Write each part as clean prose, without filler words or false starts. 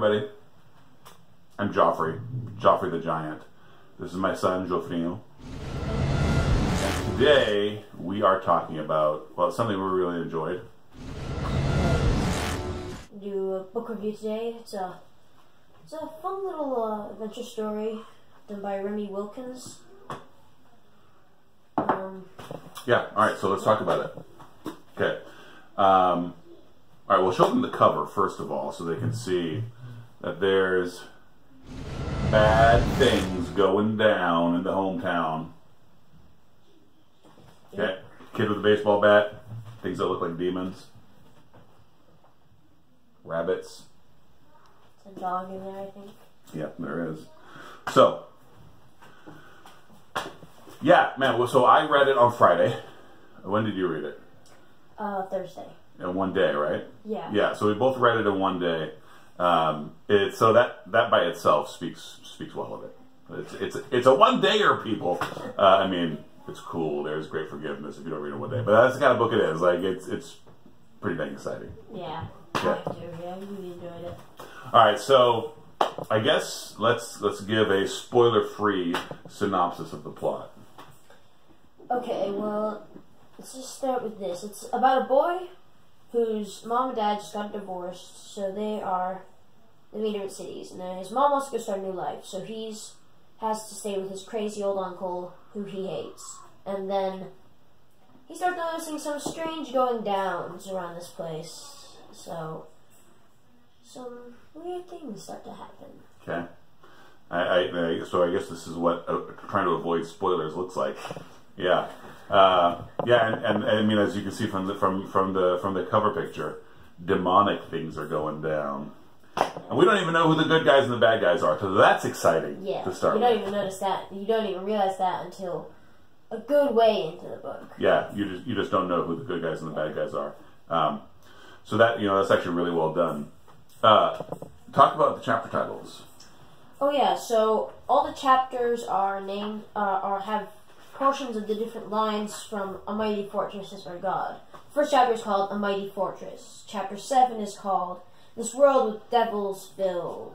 everybody. I'm Joffre, Joffre the Giant. This is my son, Joffre. And today, we are talking about, well, something we really enjoyed. Do a book review today. It's a fun little adventure story done by Remy Wilkins. Yeah, alright, so let's talk about it. Okay. Alright, we'll show them the cover, first of all, so they can see that there's bad things going down in the hometown. Okay, kid with a baseball bat, things that look like demons. Rabbits. There's a dog in there, I think. Yeah, there is. So, yeah, man, well, so I read it on Friday. When did you read it? Thursday. In one day, right? Yeah. Yeah, so we both read it in one day. So that by itself speaks well of it. It's a one-dayer, people. I mean, it's cool. There's great forgiveness if you don't read it in one day. But that's the kind of book it is. Like, it's pretty dang exciting. Yeah. Yeah. I do. Yeah, I really enjoyed it. All right, so I guess let's give a spoiler-free synopsis of the plot. Okay, well, let's just start with this. It's about a boy whose mom and dad just got divorced, so they live in different cities, and then his mom wants to go start a new life, so has to stay with his crazy old uncle who he hates. And then he starts noticing some strange going downs around this place. So some weird things start to happen. Okay. So I guess this is what trying to avoid spoilers looks like. Yeah. And I mean, as you can see from the cover picture, demonic things are going down. And we don't even know who the good guys and the bad guys are, so that's exciting to start with. You don't even notice that. You don't even realize that until a good way into the book. Yeah, you just don't know who the good guys and the bad guys are. So that, that's actually really well done. Talk about the chapter titles. Oh yeah, so all the chapters are named have portions of the different lines from A Mighty Fortress is Our God. First chapter is called A Mighty Fortress. Chapter 7 is called This World with Devils Filled.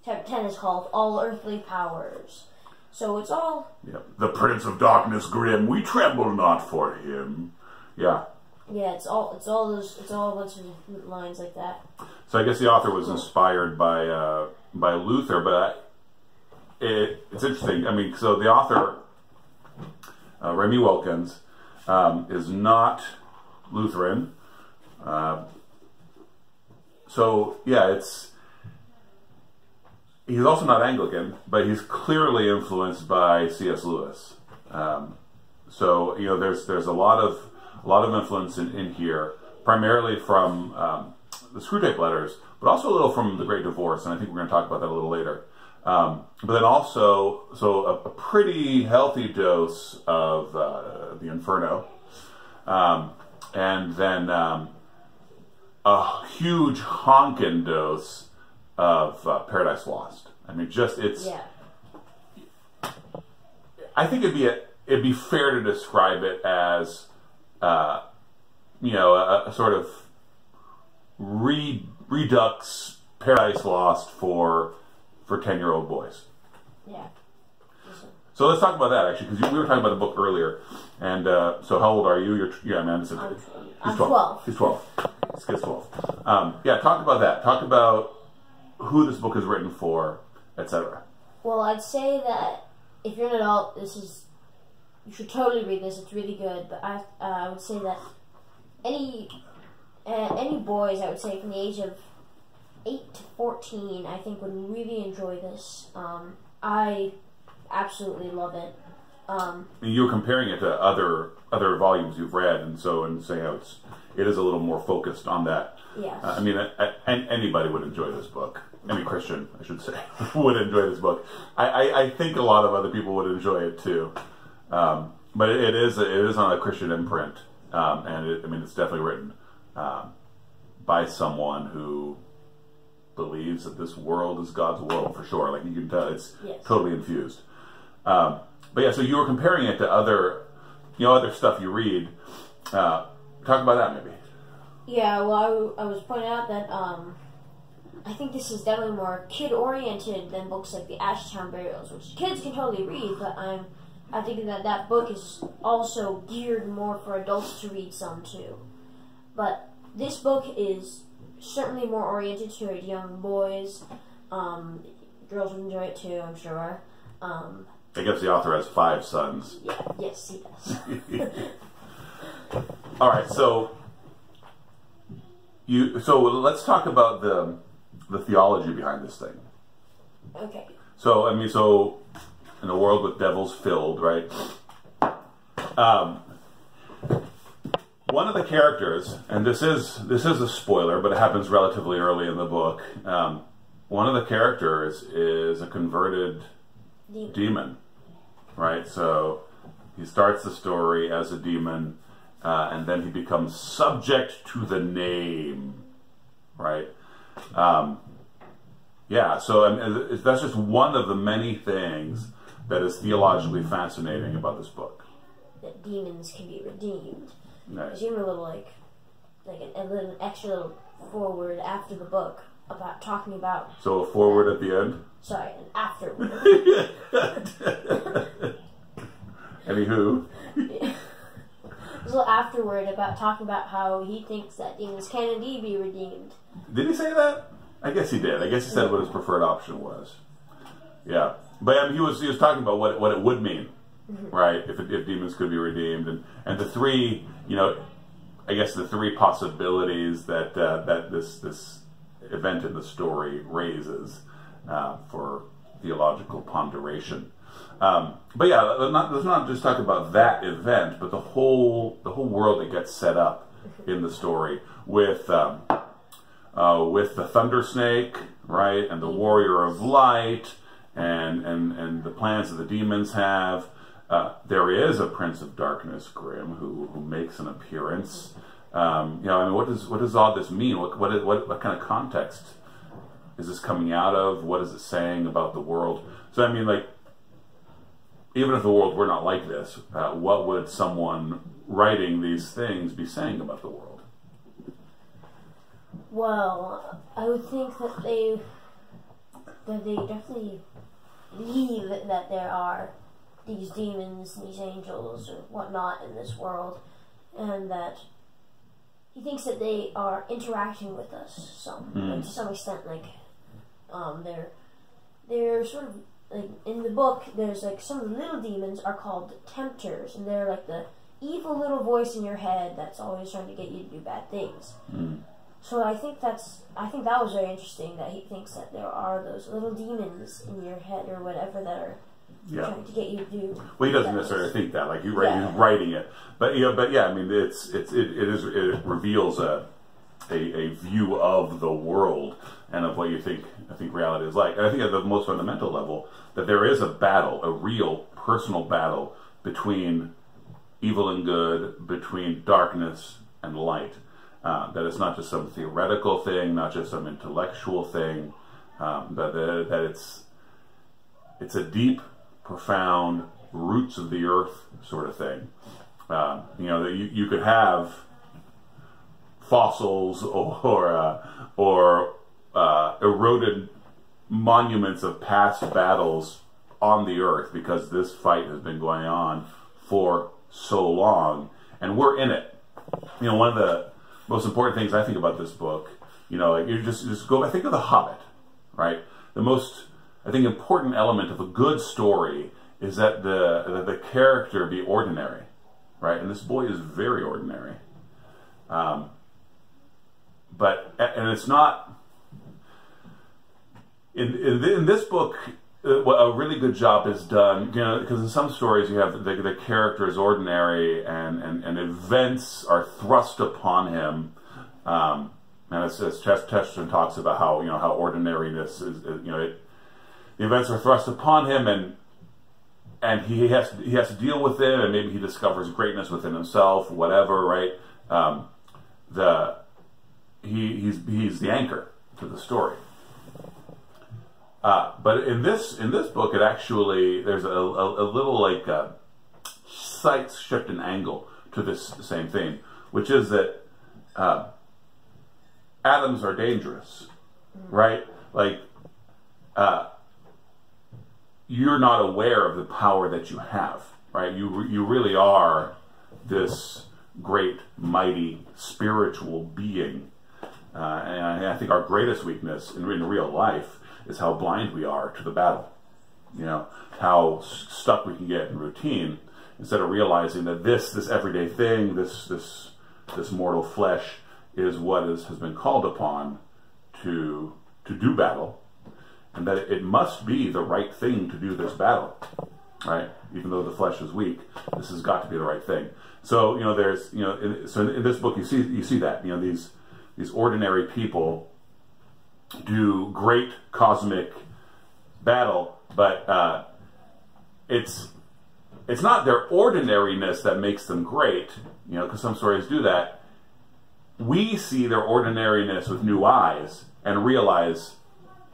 Chapter 10 is called All Earthly Powers. So it's all... Yep. The Prince of Darkness grim, we tremble not for him. Yeah. Yeah, it's all a bunch of lines like that. So I guess the author was inspired by Luther, but it's interesting. I mean, so the author, Remy Wilkins, is not Lutheran. So yeah, he's also not Anglican, but he's clearly influenced by C.S. Lewis. So there's a lot of influence in here, primarily from the Screwtape Letters, but also a little from The Great Divorce, and I think we're going to talk about that a little later. But then also, a pretty healthy dose of the Inferno, and then a huge honkin' dose of Paradise Lost. I mean, Yeah. I think it'd be fair to describe it as a sort of redux Paradise Lost for 10-year-old boys. Yeah. So let's talk about that, actually, because we were talking about the book earlier. And so how old are you? I'm 12. He's 12. This kid's 12. Yeah, talk about that. Talk about who this book is written for, etc. Well, I'd say that if you're an adult, you should totally read this. It's really good. But I would say that any boys, I would say from the age of 8 to 14, I think would really enjoy this. I absolutely love it. You're comparing it to other volumes you've read, and saying how it is a little more focused on that. Yes. I mean, anybody would enjoy this book. Any Christian, I should say, would enjoy this book. I think a lot of other people would enjoy it too. But it is on a Christian imprint, and it's definitely written by someone who believes that this world is God's world, for sure. Like, you can tell, it's totally infused. But yeah, so you were comparing it to other stuff you read. Talk about that, maybe. Yeah, well, I was pointing out that I think this is definitely more kid-oriented than books like the Ashtown Burials, which kids can totally read, but I think that book is also geared more for adults to read some too. But this book is certainly more oriented toward young boys. Girls would enjoy it too, I'm sure. I guess the author has 5 sons. Yeah, yes, he does. All right, so let's talk about the theology behind this thing. Okay. So in a world with devils filled, right? One of the characters, and this is a spoiler, but it happens relatively early in the book. One of the characters is a converted demon, right? So he starts the story as a demon, and then he becomes subject to the name, right? Yeah, so that's just one of the many things that is theologically fascinating about this book. That demons can be redeemed. Right. There's even a little a little extra little forward after the book about talking about. So a forward at the end. Sorry, an afterward. Anywho. There's a little afterward about talking about how he thinks that demons can indeed be redeemed. Did he say that? I guess he did. I guess he said what his preferred option was. Yeah, but he was talking about what it would mean, right? If demons could be redeemed, and the 3, I guess the 3 possibilities that this event in the story raises for theological ponderation. But yeah, let's not just talk about that event, but the whole world that gets set up in the story with the thunder snake, right, and the warrior of light, and the plans that the demons have. There is a prince of darkness, Grim, who makes an appearance. What does all this mean? What kind of context is this coming out of? What is it saying about the world? So even if the world were not like this, what would someone writing these things be saying about the world? Well, I would think that they definitely believe that there are these demons, these angels, or whatnot in this world, and that he thinks that they are interacting with us to some extent. They're sort of in the book. There's some of the little demons are called tempters, and they're like the evil little voice in your head that's always trying to get you to do bad things. So I think that was very interesting that he thinks that there are those little demons in your head or whatever that are trying to get you to do. Well, he doesn't necessarily think that. He's writing it, but yeah. It reveals a view of the world and of what I think reality is like. And I think at the most fundamental level that there is a battle, a real personal battle between evil and good, between darkness and light. That it's not just some theoretical thing, not just some intellectual thing, but that it's a deep, profound, roots of the earth sort of thing. You could have fossils or eroded monuments of past battles on the earth because this fight has been going on for so long, and we're in it. One of the most important things I think about this book, you just go. I think of The Hobbit, right? The most, I think, important element of a good story is that the character be ordinary, right? And this boy is very ordinary, and it's not. In this book, a really good job is done, because in some stories you have the character is ordinary and events are thrust upon him, and as Chesterton talks about how ordinariness is, the events are thrust upon him and he has to deal with it, and maybe he discovers greatness within himself, whatever, right? He's the anchor to the story. But in this book, it actually, there's a little slight shift in angle to this same thing, which is that atoms are dangerous, right? Like, you're not aware of the power that you have, right? You really are this great, mighty, spiritual being. And I think our greatest weakness in real life is how blind we are to the battle. You know, how stuck we can get in routine instead of realizing that this everyday thing, this mortal flesh is what has been called upon to do battle, and that it must be the right thing to do this battle, right? Even though the flesh is weak, this has got to be the right thing. So, you know, there's, you know, in this book you see that, you know, these ordinary people do great cosmic battle, but it's not their ordinariness that makes them great, you know, because some stories do that. We see their ordinariness with new eyes and realize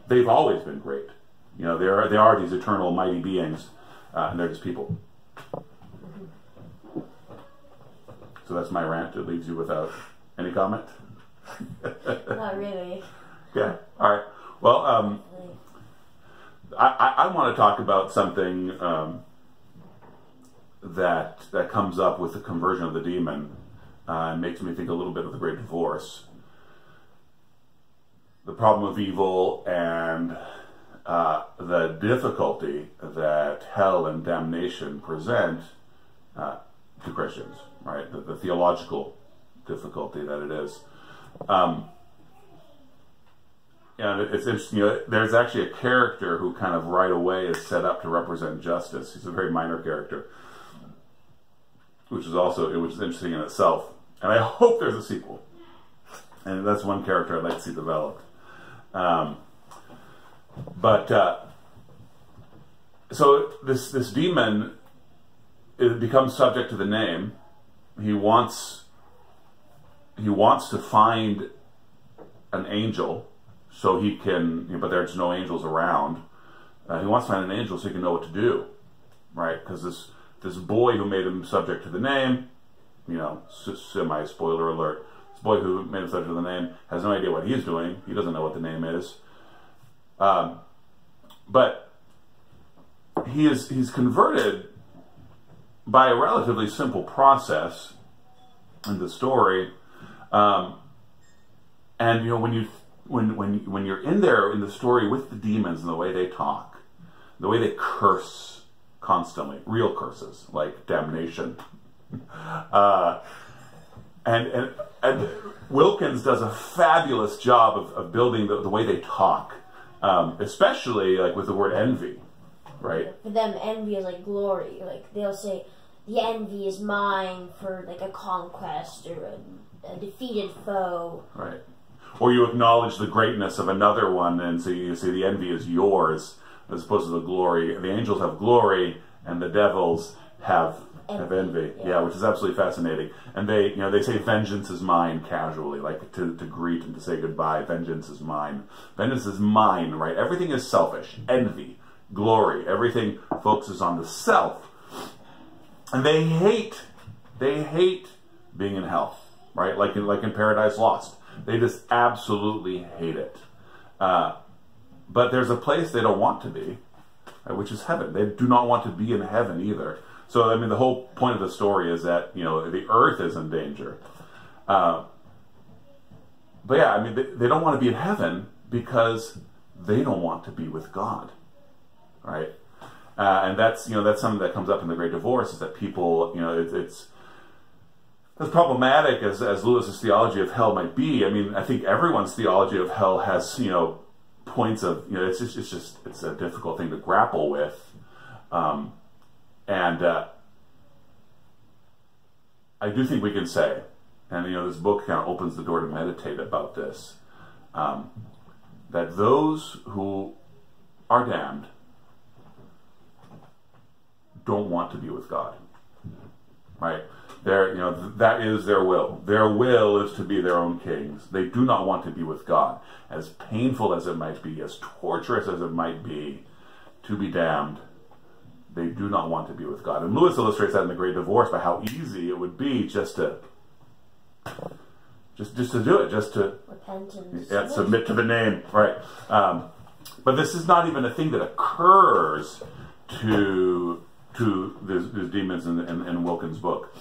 they've always been great. You know, they are these eternal, mighty beings, and they're just people. So that's my rant. It leaves you without any comment? Not really. Okay. All right. Well, I want to talk about something that comes up with the conversion of the demon and makes me think a little bit of the Great Divorce. The problem of evil and the difficulty that hell and damnation present to Christians, right? The theological difficulty that it is. And it's interesting, you know, there's actually a character who kind of right away is set up to represent justice. He's a very minor character, which is interesting in itself. And I hope there's a sequel. And that's one character I'd like to see developed. So this demon, it becomes subject to the name. He wants to find an angel so he can, you know, but there's no angels around. He wants to find an angel so he can know what to do, right? Because this boy who made him subject to the name, you know, semi-spoiler alert, this boy who made him subject to the name has no idea what he's doing. He doesn't know what the name is. But he's converted by a relatively simple process in the story. And you know, when you're in there in the story with the demons and the way they talk, the way they curse constantly, real curses like damnation, and Wilkins does a fabulous job of building the way they talk, especially like with the word envy, right? For them, envy is like glory. Like they'll say, "The envy is mine" for like a conquest or a defeated foe. Right. Or you acknowledge the greatness of another one, and so you say the envy is yours, as opposed to the glory. The angels have glory, and the devils have envy. Yeah, which is absolutely fascinating. And they say vengeance is mine casually, like to greet and to say goodbye. Vengeance is mine. Vengeance is mine, right? Everything is selfish. Envy, glory, everything focuses on the self. And they hate being in hell, right? Like in Paradise Lost. They just absolutely hate it. But there's a place they don't want to be, right, which is heaven. They do not want to be in heaven either. So, I mean, the whole point of the story is that, you know, the earth is in danger. But yeah, I mean, they don't want to be in heaven because they don't want to be with God, right? And that's something that comes up in the Great Divorce, is that people, you know, it's as problematic as Lewis's theology of hell might be. I mean, I think everyone's theology of hell has, you know, points of, you know, it's a difficult thing to grapple with. And I do think we can say, and you know, this book kind of opens the door to meditate about this, that those who are damned don't want to be with God, right? That is their will. Their will is to be their own kings. They do not want to be with God. As painful as it might be, as torturous as it might be to be damned, they do not want to be with God. And Lewis illustrates that in The Great Divorce by how easy it would be just to just to do it, just to repent and submit to the name, right? But this is not even a thing that occurs to these demons in Wilkins' book.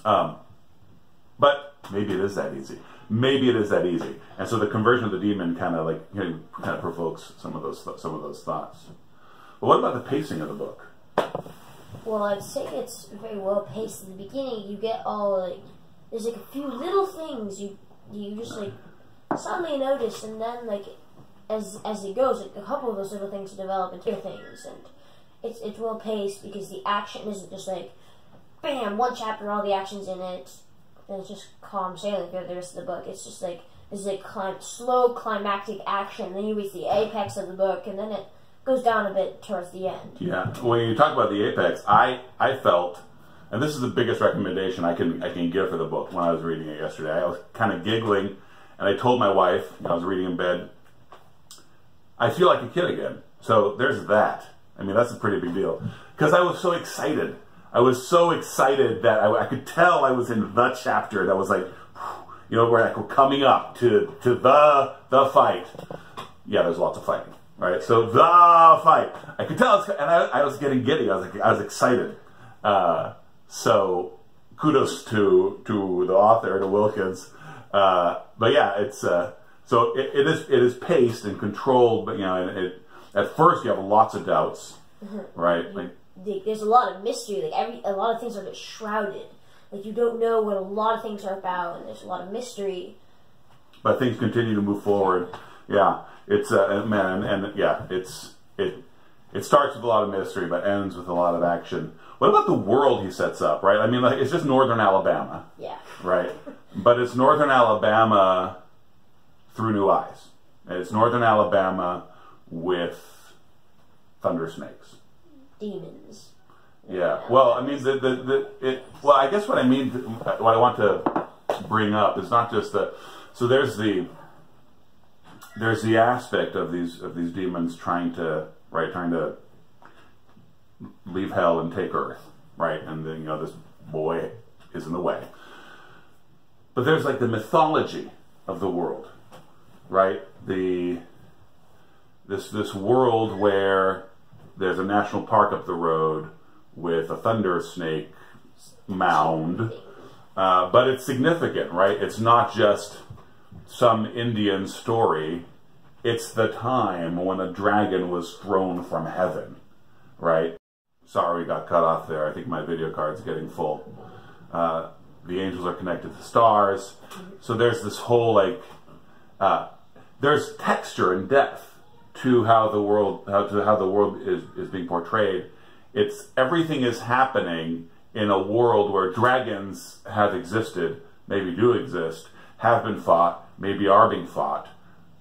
But maybe it is that easy. Maybe it is that easy. And so the conversion of the demon kind of provokes some of those thoughts. But what about the pacing of the book? Well, I'd say it's very well paced. At the beginning, you get all like there's like a few little things you just like suddenly notice, and then like as it goes, like, a couple of those little things develop into things, and it's well paced because the action isn't just like bam, one chapter, all the action's in it, and it's just calm sailing through the rest of the book. It's just like this like slow climactic action, then you reach the apex of the book, and then it goes down a bit towards the end. Yeah, when you talk about the apex, I felt, and this is the biggest recommendation I can give for the book. When I was reading it yesterday, I was kind of giggling, and I told my wife, I was reading in bed, I feel like a kid again. So there's that. I mean, that's a pretty big deal. Because I was so excited. I was so excited that I could tell I was in the chapter that was like, you know, we're coming up to the fight. Yeah, there's lots of fighting, right? So the fight. I could tell, and I was getting giddy. I was excited. So kudos to the author, to Wilkins. But yeah, it's so it is paced and controlled, but you know, at first you have lots of doubts, right? Like, there's a lot of mystery. Like a lot of things are just shrouded. Like you don't know what a lot of things are about, and there's a lot of mystery. But things continue to move forward. Yeah, it's man, and yeah, it starts with a lot of mystery, but ends with a lot of action. What about the world he sets up? Right? I mean, like it's just northern Alabama. Yeah. Right. But it's northern Alabama through new eyes. And it's northern Alabama with thunder snakes. Demons. Yeah. Well, I mean, well, I guess what I mean, what I want to bring up is not just the. So there's the aspect of these demons trying to leave hell and take earth, right? And then, you know, this boy is in the way. But there's like the mythology of the world, right? This world where there's a national park up the road with a thunder snake mound, but it's significant, right? It's not just some Indian story. It's the time when a dragon was thrown from heaven, right? Sorry, got cut off there. I think my video card's getting full. The angels are connected to stars. So there's this whole like, there's texture and depth to how the world is being portrayed. It's everything is happening in a world where dragons have existed, maybe do exist, have been fought, maybe are being fought,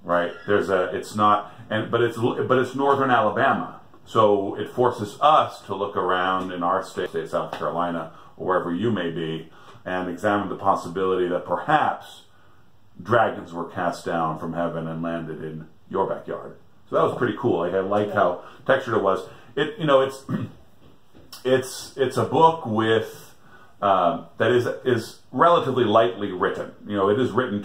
right? It's northern Alabama. So it forces us to look around in our state, South Carolina, or wherever you may be, and examine the possibility that perhaps dragons were cast down from heaven and landed in your backyard. So that was pretty cool. Like, I liked how textured it was. It's a book with that is relatively lightly written. You know, it is written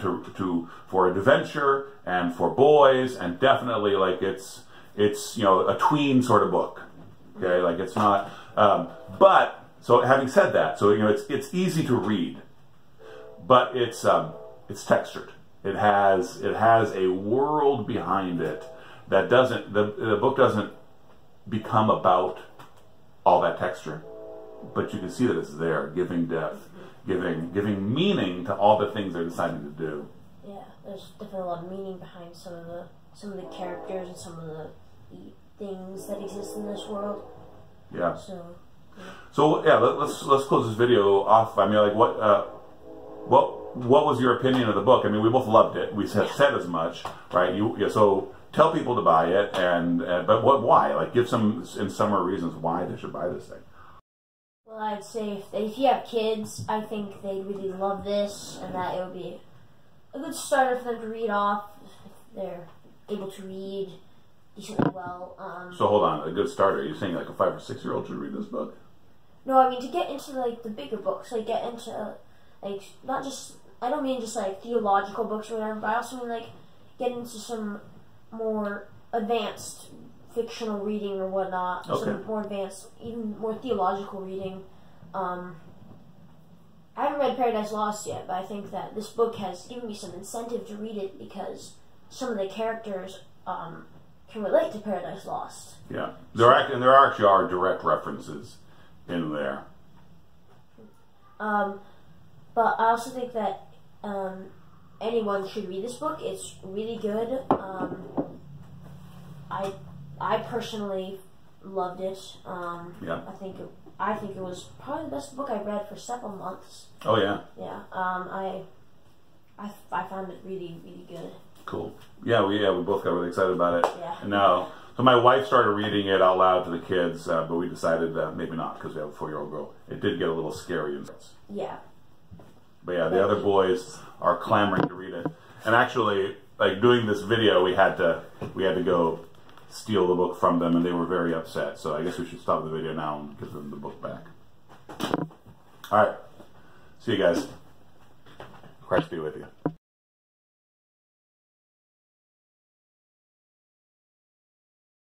for adventure and for boys, and definitely like it's you know, a tween sort of book. Okay, like it's not. But so having said that, so you know, it's easy to read, but it's textured. It has a world behind it that doesn't. The book doesn't become about all that texture, but you can see that it's there, giving depth, giving meaning to all the things they're deciding to do. Yeah, there's definitely a lot of meaning behind some of the characters and some of the things that exist in this world. Yeah. So yeah, let's close this video off. I mean, like what was your opinion of the book? I mean, we both loved it. We said as much, right? So tell people to buy it, but why? Like, give some in summary reasons why they should buy this thing. Well, I'd say if you have kids, I think they'd really love this, and that it would be a good starter for them to read off if they're able to read decently well. So hold on, a good starter. You're saying like a 5 or 6 year old should read this book? No, I mean to get into like the bigger books, like get into like not just I don't mean just like theological books or whatever, but I also mean like get into some more advanced fictional reading or whatnot. Okay. Some more advanced, even more theological reading. I haven't read Paradise Lost yet, but I think that this book has given me some incentive to read it because some of the characters can relate to Paradise Lost. Yeah, there actually are direct references in there. But I also think that anyone should read this book. It's really good. I personally loved it. Yeah. I think it was probably the best book I've read for several months. Oh yeah. Yeah. I found it really, really good. Cool. Yeah, we both got really excited about it. Yeah. And now, so my wife started reading it out loud to the kids, but we decided maybe not because we have a 4-year-old girl. It did get a little scary. Yeah. But yeah, the other boys are clamoring to read it. And actually, like doing this video, we had to go steal the book from them, and they were very upset. So I guess we should stop the video now and give them the book back. All right. See you guys. Christ be with you.